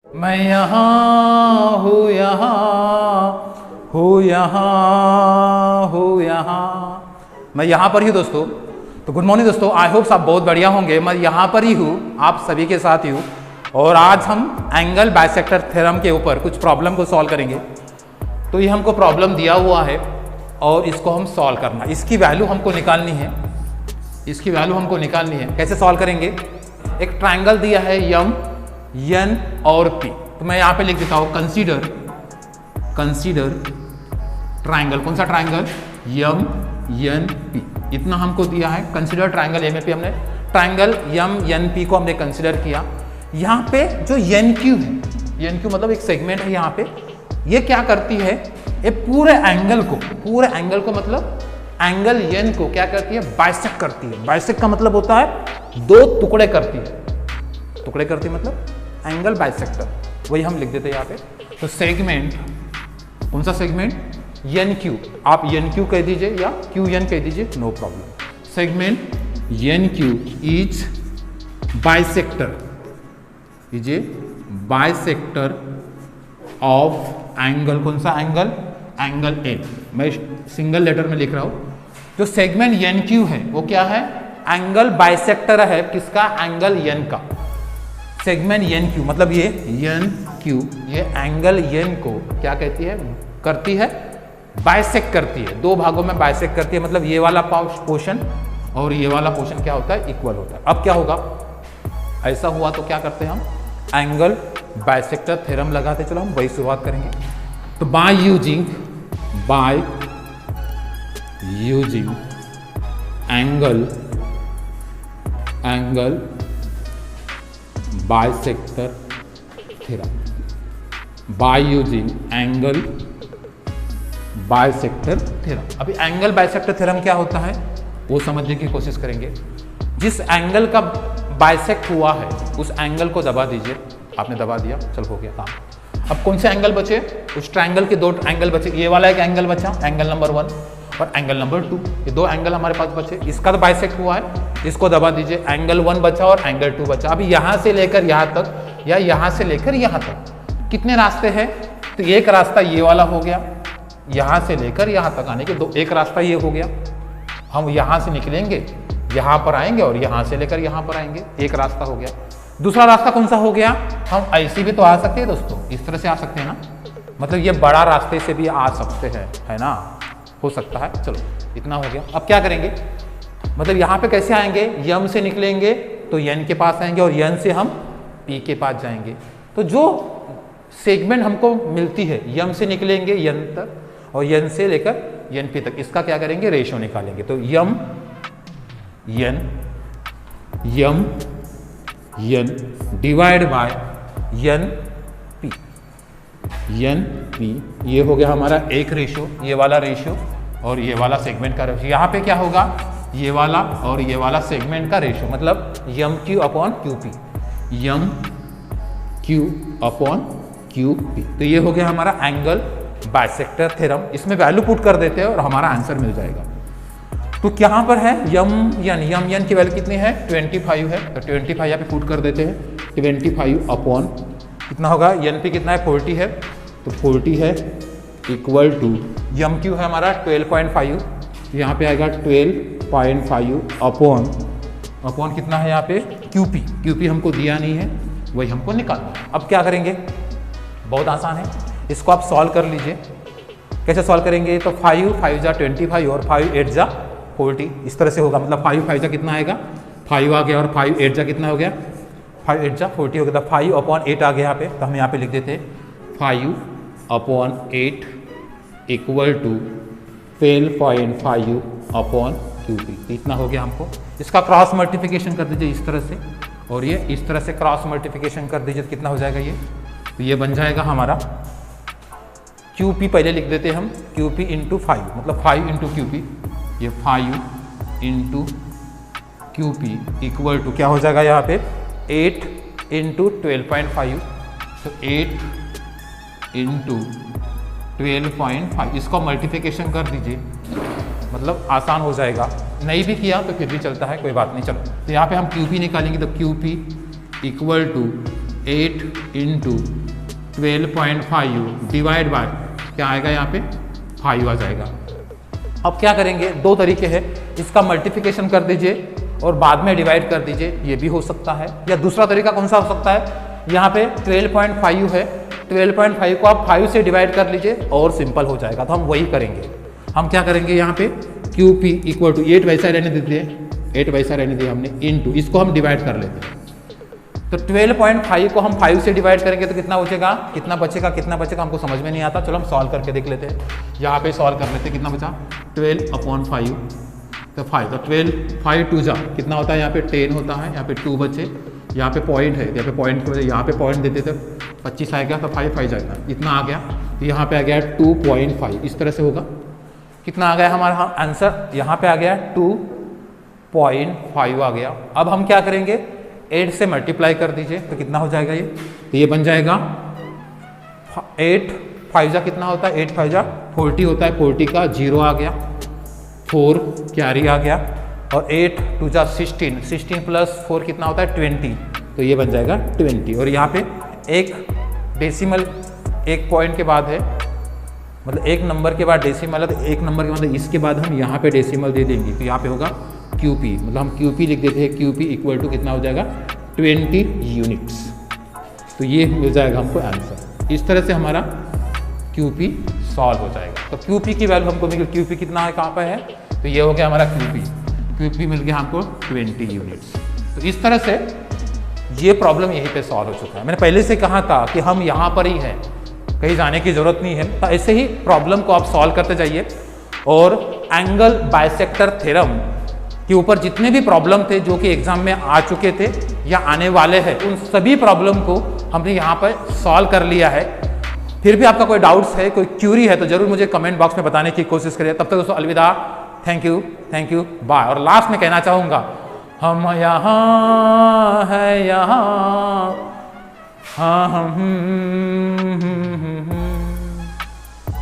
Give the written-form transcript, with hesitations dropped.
मैं यहाँ हूँ, यहाँ हूँ, यहाँ हूँ, यहाँ मैं यहाँ पर ही दोस्तों। तो गुड मॉर्निंग दोस्तों, आई होप आप बहुत बढ़िया होंगे। मैं यहाँ पर ही हूँ, आप सभी के साथ ही हूँ और आज हम एंगल बाइसेक्टर थ्योरम के ऊपर कुछ प्रॉब्लम को सॉल्व करेंगे। तो ये हमको प्रॉब्लम दिया हुआ है और इसको हम सॉल्व करना, इसकी वैल्यू हमको निकालनी है, इसकी वैल्यू हमको निकालनी है। कैसे सॉल्व करेंगे? एक ट्राइंगल दिया है यम, एन और पी। तो मैं यहाँ पे लिख देता हूँ कंसीडर ट्राइंगल। कौन सा ट्राइंगल? M N P. इतना हमको दिया है। कंसीडर ट्राइंगल एम पी, हमने ट्राइंगल यम एन पी को हमने कंसीडर किया। यहाँ पे जो एन क्यू है, एन क्यू मतलब एक सेगमेंट है यहाँ पे, ये क्या करती है? ये पूरे एंगल को मतलब एंगल एन को क्या करती है? बाइसेक्ट करती है। बाइसेक्ट का मतलब होता है दो टुकड़े करती है। टुकड़े करती मतलब एंगल बाइसेक्टर, वही हम लिख देते हैं यहाँ पे। तो सेगमेंट, कौन सा सेगमेंट? N Q. आप एन क्यू कह दीजिए या क्यू एन कह दीजिए, no problem. Segment N Q is bisector, is a bisector of angle. कौन सा एंगल? Angle A. मैं सिंगल लेटर में लिख रहा हूं। जो सेगमेंट एन क्यू है वो क्या है? एंगल बाइसेक्टर है। किसका? एंगल एन का। सेगमेंट एन क्यू मतलब ये एन क्यू, ये एंगल एन को क्या कहती है? करती है, बाइसेक्ट करती है, दो भागों में बाइसेक्ट करती है। मतलब ये वाला पोर्शन और ये वाला पोर्शन क्या होता है? इक्वल होता है। अब क्या होगा? ऐसा हुआ तो क्या करते हैं हम? एंगल बाइसेक्टर थ्योरम लगाते। चलो हम वही शुरुआत करेंगे। तो by using angle bisector theorem, by using angle bisector theorem. अभी एंगल बाइसेक्टर थ्योरम क्या होता है वो समझने की कोशिश करेंगे। जिस एंगल का बाइसेक्ट हुआ है उस एंगल को दबा दीजिए। आपने दबा दिया, चल हो गया काम। अब कौन से एंगल बचे? उस ट्रायंगल के दो एंगल बचे। ये वाला एक एंगल बचा, एंगल नंबर 1, और एंगल नंबर 2। ये दो एंगल हमारे पास बचे। इसका तो बाइसेक्ट हुआ है, इसको दबा दीजिए। एंगल 1 बचा और एंगल 2 बचा। अभी यहाँ से लेकर यहाँ तक या यहाँ से लेकर यहाँ तक कितने रास्ते हैं? तो एक रास्ता ये वाला हो गया, यहाँ से लेकर यहाँ तक आने के दो। एक रास्ता ये हो गया, हम यहाँ से निकलेंगे, यहाँ पर आएंगे और यहाँ से लेकर यहाँ पर आएंगे। एक रास्ता हो गया। दूसरा रास्ता कौन सा हो गया? हम ऐसे भी तो आ सकते हैं दोस्तों, इस तरह से आ सकते हैं ना। मतलब ये बड़ा रास्ते से भी आ सकते हैं, है ना, हो सकता है। चलो इतना हो गया। अब क्या करेंगे? मतलब यहाँ पे कैसे आएंगे? यम से निकलेंगे तो एन के पास आएंगे और एन से हम पी के पास जाएंगे। तो जो सेगमेंट हमको मिलती है, यम से निकलेंगे एन तक और एन से लेकर एन पी तक, इसका क्या करेंगे? रेशियो निकालेंगे। तो M N divide by N P, ये हो गया हमारा एक रेशियो, ये वाला रेशियो और ये वाला सेगमेंट का रेशियो। यहाँ पे क्या होगा? ये वाला और ये वाला सेगमेंट का रेशियो, मतलब M Q upon Q P, M Q upon Q P. तो ये हो गया हमारा एंगल बाइसेक्टर थ्योरम। इसमें वैल्यू पुट कर देते हैं और हमारा आंसर मिल जाएगा। तो यहाँ पर है यम एन की वैल्यू कितनी है? 25 है। तो 25 यहाँ पे पुट कर देते हैं। 25 अपॉन कितना होगा? एन पी कितना है? 40 है। तो 40 है इक्वल टू यम क्यू है हमारा 12.5, यहाँ पे आएगा 12.5 अपॉन कितना है यहाँ पे? क्यूपी हमको दिया नहीं है, वही हमको निकालना है। अब क्या करेंगे? बहुत आसान है, इसको आप सॉल्व कर लीजिए। कैसे सॉल्व करेंगे? तो 5 जा 25 और 5 8 जा 40, इस तरह से होगा। मतलब 5 जा कितना आएगा? 5 आ गया और 5 8 जा कितना हो गया? 5 8 जा 40 हो गया। 5 अपॉन 8 आ गया यहाँ पे, तो हम यहाँ पे लिख देते हैं 5 upon 8 equal to 12.5 upon QP. इतना हो गया हमको। इसका क्रॉस मल्टीप्लिकेशन कर दीजिए इस तरह से, और ये इस तरह से क्रॉस मल्टीप्लिकेशन कर दीजिए तो कितना हो जाएगा ये? तो ये बन जाएगा हमारा क्यूपी, पहले लिख देते हैं हम क्यूपी इंटू 5, मतलब 5 इंटू क्यूपी, ये 5 इंटू क्यूपी इक्वल टू क्या हो जाएगा यहाँ पे? 8 इंटू 12.5। तो 8 इंटू 12.5, इसको मल्टीप्लिकेशन कर दीजिए, मतलब आसान हो जाएगा। नहीं भी किया तो फिर भी चलता है, कोई बात नहीं। चलो तो यहाँ पे हम क्यूपी निकालेंगे। तो QP equal to 8 into 12.5 divide by क्या आएगा यहाँ पे 5 आ जाएगा। अब क्या करेंगे, दो तरीके हैं, इसका मल्टीप्लिकेशन कर दीजिए और बाद में डिवाइड कर दीजिए, ये भी हो सकता है। या दूसरा तरीका कौन सा हो सकता है, यहाँ पे 12.5 है, 12.5 को आप 5 से डिवाइड कर लीजिए और सिंपल हो जाएगा। तो हम वही करेंगे। हम क्या करेंगे, यहाँ पे QP इक्वल टू 8 वैसा रहने दीजिए, 8 वैसा रहने दिया हमने, इंटू इसको हम डिवाइड कर लेते हैं। तो 12.5 को हम 5 से डिवाइड करेंगे तो कितना बचेगा, कितना बचेगा हमको समझ में नहीं आता। चलो हम सॉल्व करके देख लेते हैं। यहाँ पे सॉल्व कर लेते हैं, कितना बचा 12/5 तो 5, तो 12 5 2 जा कितना होता है, यहाँ पे 10 होता है, यहाँ पे 2 बचे, यहाँ पे पॉइंट है, यहाँ पे पॉइंट की वजह यहाँ पे पॉइंट देते थे 25 आ गया, तो 5 जाएगा, इतना आ गया। तो यहाँ पे आ गया 2.5, इस तरह से होगा। कितना आ गया हमारा आंसर, यहाँ पे आ गया 2.5 आ गया। अब हम क्या करेंगे, 8 से मल्टीप्लाई कर दीजिए तो कितना हो जाएगा ये, तो ये बन जाएगा 8 5 जा कितना होता है, 8 5 जा 40 होता है, 40 का 0 आ गया, 4 कैरी आ गया, और 8 2 जा 16, 16 प्लस 4 कितना होता है 20, तो ये बन जाएगा 20। और यहाँ पे एक डेसिमल एक पॉइंट के बाद है, मतलब एक नंबर के बाद डेसिमल है, तो एक नंबर के बाद इसके बाद हम यहाँ पे डेसिमल दे देंगे, तो यहाँ पे होगा QP, मतलब हम QP लिख देते हैं, QP इक्वल टू कितना हो जाएगा 20 यूनिट्स। तो ये मिल जाएगा हमको आंसर। इस तरह से हमारा QP सॉल्व हो जाएगा। तो QP की वैल्यू हमको मिल, QP कितना है, कहाँ पे है, तो ये हो गया हमारा QP मिल गया हमको 20 यूनिट्स। तो इस तरह से ये प्रॉब्लम यहीं पे सॉल्व हो चुका है। मैंने पहले से कहा था कि हम यहाँ पर ही हैं, कहीं जाने की जरूरत नहीं है। तो ऐसे ही प्रॉब्लम को आप सॉल्व करते जाइए, और एंगल बाइसेक्टर थ्योरम के ऊपर जितने भी प्रॉब्लम थे जो कि एग्जाम में आ चुके थे या आने वाले हैं, उन सभी प्रॉब्लम को हमने यहाँ पर सॉल्व कर लिया है। फिर भी आपका कोई डाउट्स है, कोई क्यूरी है, तो जरूर मुझे कमेंट बॉक्स में बताने की कोशिश करिए। तब तक दोस्तों अलविदा, थैंक यू, बाय। और लास्ट में कहना चाहूँगा, हम यहाँ है, यहाँ हाँ हम